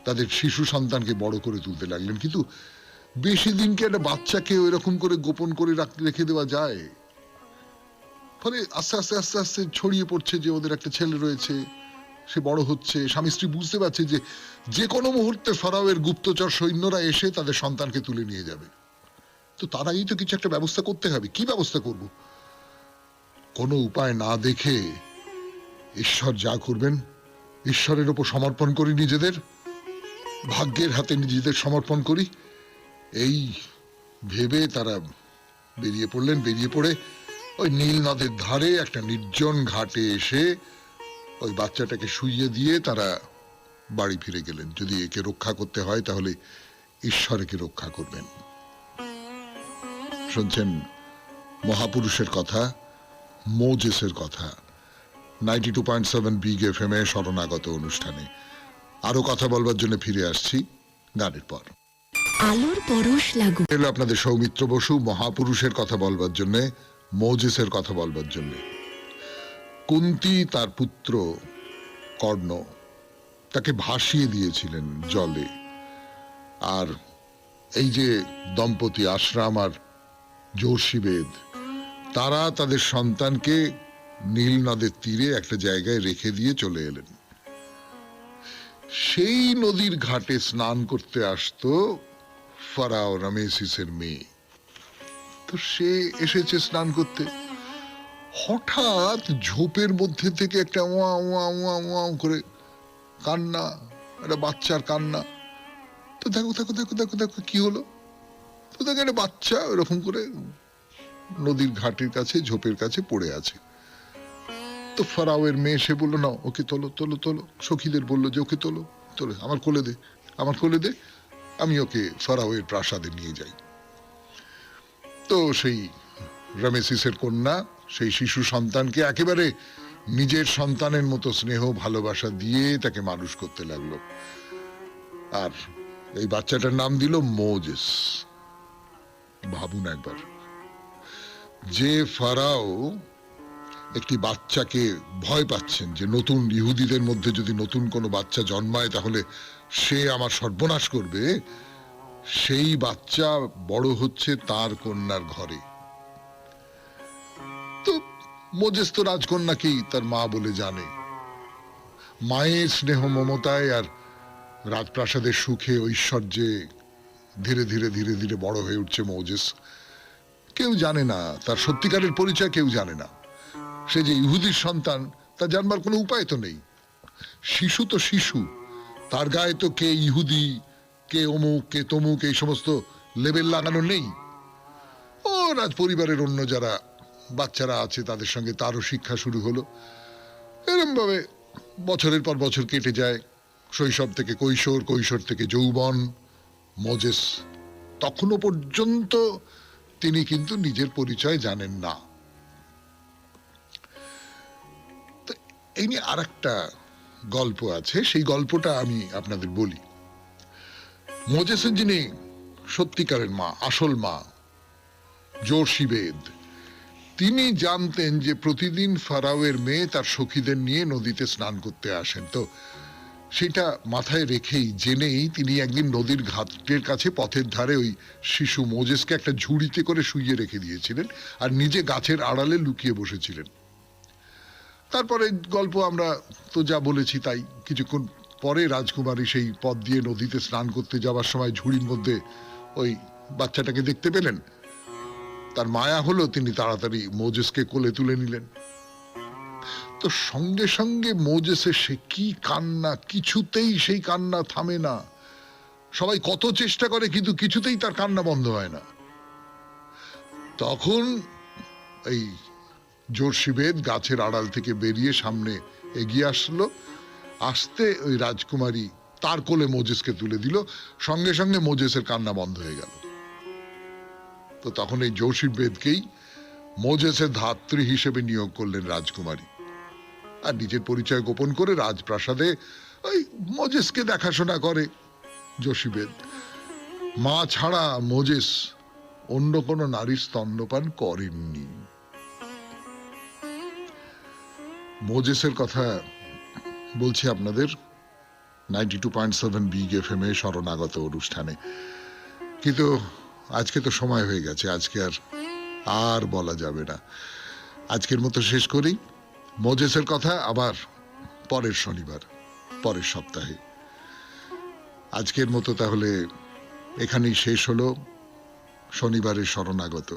তাদের শিশু সন্তানকে বড় করে তুলতে লাগলেন। কিন্তু বেশি দিনকে একটা বাচ্চাকে ওইরকম করে গোপন করে রেখে দেওয়া যায়? ফলে আস্তে আস্তে আস্তে আস্তে ছড়িয়ে পড়ছে যে ওদের একটা ছেলে রয়েছে, সে বড় হচ্ছে। স্বামী স্ত্রী বুঝতে পারছে যে যে কোনো মুহূর্তে ফারাওয়ের গুপ্তচর সৈন্যরা এসে তাদের সন্তানকে তুলে নিয়ে যাবে। তো তার আগেই তো কিছু একটা ব্যবস্থা করতে হবে। কি ব্যবস্থা করব? কোনো উপায় না দেখে ঈশ্বর যা করবেন, ঈশ্বরের ওপর সমর্পণ করি, নিজেদের ভাগ্যের হাতে নিজেদের সমর্পণ করি, এই ভেবে তারা বেরিয়ে পড়লেন। বেরিয়ে পড়ে ওই নীল নদের ধারে একটা নির্জন ঘাটে এসে ওই বাচ্চাটাকে শুইয়ে দিয়ে তারা বাড়ি ফিরে গেলেন। যদি একে রক্ষা করতে হয় তাহলে ঈশ্বর একে রক্ষা করবেন। শুনছেন মহাপুরুষের কথা, মোজেসের কথা, 92.7 বিগ এফএম এ শরণাগত অনুষ্ঠানে। আরো কথা বলবার জন্য ফিরে আসছি গানের পর। আলোর পরশ লাগু এলো আপনাদের সৌমিত্র বসু মহাপুরুষের কথা বলবার জন্য, মোজেসের কথা বলবার জন্য। কুন্তী তার পুত্র কর্ণ তাকে ভাসিয়ে দিয়েছিলেন জলে। আর এই যে দম্পতি আসরাম আর যোশিবেদ, তারা তাদের সন্তানকে নীল নদের তীরে একটা জায়গায় রেখে দিয়ে চলে এলেন। সেই নদীর ঘাটে স্নান করতে আসতো ফারাও রামেসিসের মেয়ে। তো সে এসেছে স্নান করতে, হঠাৎ ঝোপের মধ্যে থেকে একটা ওয়া ওয়া ওয়া ওয়া করে কান্না, একটা বাচ্চার কান্না। তো দেখো দেখো দেখো দেখো দেখো কি হলো? তো দেখো একটা বাচ্চা ওরকম করে নদীর ঘাটের কাছে, ঝোপের কাছে পড়ে আছে। তো ফারাওয়ের মেয়ে সে বললো, না ওকে তোলো তোলো তোলো। সখীদের বললো যে ওকে তোলো তোলো, আমার কোলে দে, আমার কোলে দে। আমি ওকে ফারাওয়ের প্রাসাদে নিয়ে যাই। তো সেই রামেসিসের কন্যা সেই শিশু সন্তানকে একেবারে নিজের সন্তানের মতো স্নেহ ভালোবাসা দিয়ে তাকে মানুষ করতে লাগলো। আর এই বাচ্চাটার নাম দিল মোজেস। ভাবুন একবার, যে ফারাও একটি বাচ্চাকে ভয় পাচ্ছেন যে নতুন ইহুদিদের মধ্যে যদি নতুন কোনো বাচ্চা জন্মায় তাহলে সে আমার সর্বনাশ করবে, সেই বাচ্চা বড় হচ্ছে তার কন্যার ঘরে। তো মোজেস তো রাজকন্যাকেই তার মা বলে জানে। মায়ের স্নেহ মমতায় আর রাজপ্রাসাদের সুখে ঐশ্বর্যে ধীরে ধীরে ধীরে ধীরে বড় হয়ে উঠছে মোজেস। কেউ জানে না তার সত্যিকারের পরিচয়, কেউ জানে না সে যে ইহুদির সন্তান তা জানবার কোনো উপায় তো নেই। শিশু তো শিশু, তার গায়ে তো কে ইহুদি, কে অমুক, কে তমুক এই সমস্ত লেবেল লাগানো নেই। ও রাজ পরিবারের অন্য যারা বাচ্চারা আছে তাদের সঙ্গে তারও শিক্ষা শুরু হলো। এরম ভাবে বছরের পর বছর কেটে যায়। শৈশব থেকে কৈশোর, কৈশোর থেকে যৌবন। মোজেস তখনও পর্যন্ত তিনি কিন্তু নিজের পরিচয় জানেন না। তো এই নিয়ে আর একটা গল্প আছে, সেই গল্পটা আমি আপনাদের বলি। মোজেসের যিনি সত্যিকারের মা, আসল মা, জোরশিবেদ, তিনি জানতেন যে প্রতিদিন ফারাওয়ের মেয়ে তার সখীদের নিয়ে নদীতে স্নান করতে আসেন। তো সেটা মাথায় রেখেই জেনেই তিনি একদিন নদীর ঘাটের কাছে পথের ধারে ওই শিশু মোজেসকে একটা ঝুড়িতে করে শুইয়ে রেখে দিয়েছিলেন আর নিজে গাছের আড়ালে লুকিয়ে বসেছিলেন। তারপরে গল্প আমরা তো যা বলেছি তাই। কিছুক্ষণ পরে রাজকুমারী সেই পথ দিয়ে নদীতে স্নান করতে যাওয়ার সময় ঝুড়ির মধ্যে ওই বাচ্চাটাকে দেখতে পেলেন। তার মায়া হলো, তিনি তাড়াতাড়ি মোজেসকে কোলে তুলে নিলেন। তো সঙ্গে সঙ্গে মোজেসের সে কি কান্না, কিছুতেই সেই কান্না থামে না। সবাই কত চেষ্টা করে কিন্তু কিছুতেই তার কান্না বন্ধ হয় না। তখন এই জোরশিবেদ গাছের আড়াল থেকে বেরিয়ে সামনে এগিয়ে আসলো। আসতে ওই রাজকুমারী তার কোলে মোজেসকে তুলে দিল। সঙ্গে সঙ্গে মোজেসের কান্না বন্ধ হয়ে গেল। তো তখন এই জোরশিবেদকেই মোজেসের ধাত্রী হিসেবে নিয়োগ করলেন রাজকুমারী। আর নিজের পরিচয় গোপন করে রাজপ্রাসাদে ওই মোজেসকে দেখাশোনা করে জোশিবেদ। মা ছাড়া মোজেস অন্য কোনো নারীর স্তন্যপান করেননি। মোজেসের কথা বলছি আপনাদের 92.7 বিগ এফএম এ শরণাগত অনুষ্ঠানে। কিন্তু আজকে তো সময় হয়ে গেছে, আজকে আর বলা যাবে না। আজকের মতো শেষ করি। মোজেসের কথা আবার পরের শনিবার, পরের সপ্তাহে। আজকের মতো তাহলে এখানেই শেষ হলো শনিবারের শরণাগত।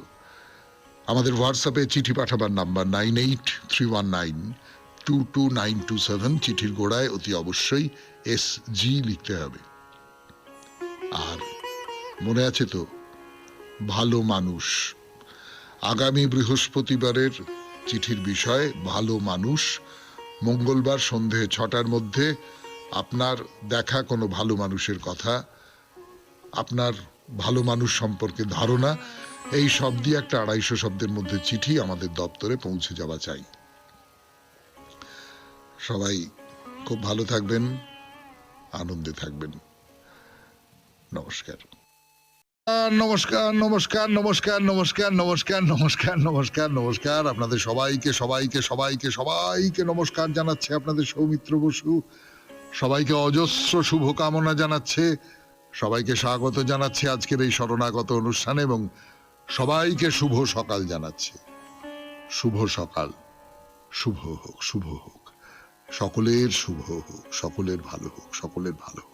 আমাদের হোয়াটসঅ্যাপে চিঠি পাঠাবার নাম্বার 9831922927। চিঠির গোড়ায় অতি অবশ্যই SG লিখতে হবে। আর মনে আছে তো, ভালো মানুষ। আগামী বৃহস্পতিবারের চিঠির বিষয় ভালো মানুষ। মঙ্গলবার সন্ধে 6টার মধ্যে আপনার দেখা কোনো ভালো মানুষের কথা, আপনার ভালো মানুষ সম্পর্কে ধারণা, এই সব দিয়ে একটা 250 শব্দের মধ্যে চিঠি আমাদের দপ্তরে পৌঁছে যাওয়া চাই। সবাই খুব ভালো থাকবেন, আনন্দে থাকবেন। নমস্কার। নমস্কার নমস্কার নমস্কার নমস্কার নমস্কার নমস্কার নমস্কার নমস্কার। আপনাদের সবাইকে সবাইকে সবাইকে সবাইকে নমস্কার জানাচ্ছে আপনাদের সৌমিত্র বসু। সবাইকে অজস্র শুভকামনা জানাচ্ছে, সবাইকে স্বাগত জানাচ্ছে আজকের এই শরণাগত অনুষ্ঠানে এবং সবাইকে শুভ সকাল জানাচ্ছে। শুভ সকাল, শুভ হোক, শুভ হোক, সকলের শুভ হোক, সকলের ভালো হোক, সকলের ভালো হোক।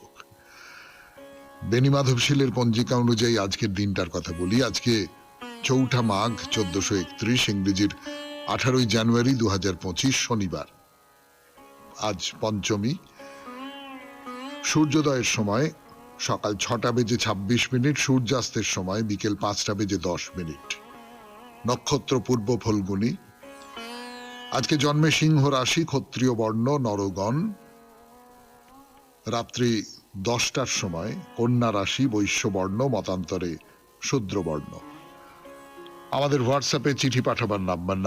বেনি মাধবশীলের পঞ্জিকা অনুযায়ী আজকের দিনটার কথা বলি। আজকে 4 মাঘ 1431, ইংরেজির 18 জানুয়ারি 2025, শনিবার। আজ পঞ্চমী। সূর্যোদয়ের সময় সকাল 6:26, সূর্যাস্তের সময় বিকেল 5:10। নক্ষত্র পূর্ব ফল্গুনী। আজকে জন্মে সিংহ রাশি, ক্ষত্রিয় বর্ণ, নরগণ। রাত্রি 10টার সময় কন্যা রাশি বৈশ্যবর্ণ, মতান্তরে শূদ্রবর্ণ। আমাদের হোয়াটসঅ্যাপে চিঠি পাঠাবার নাম্বার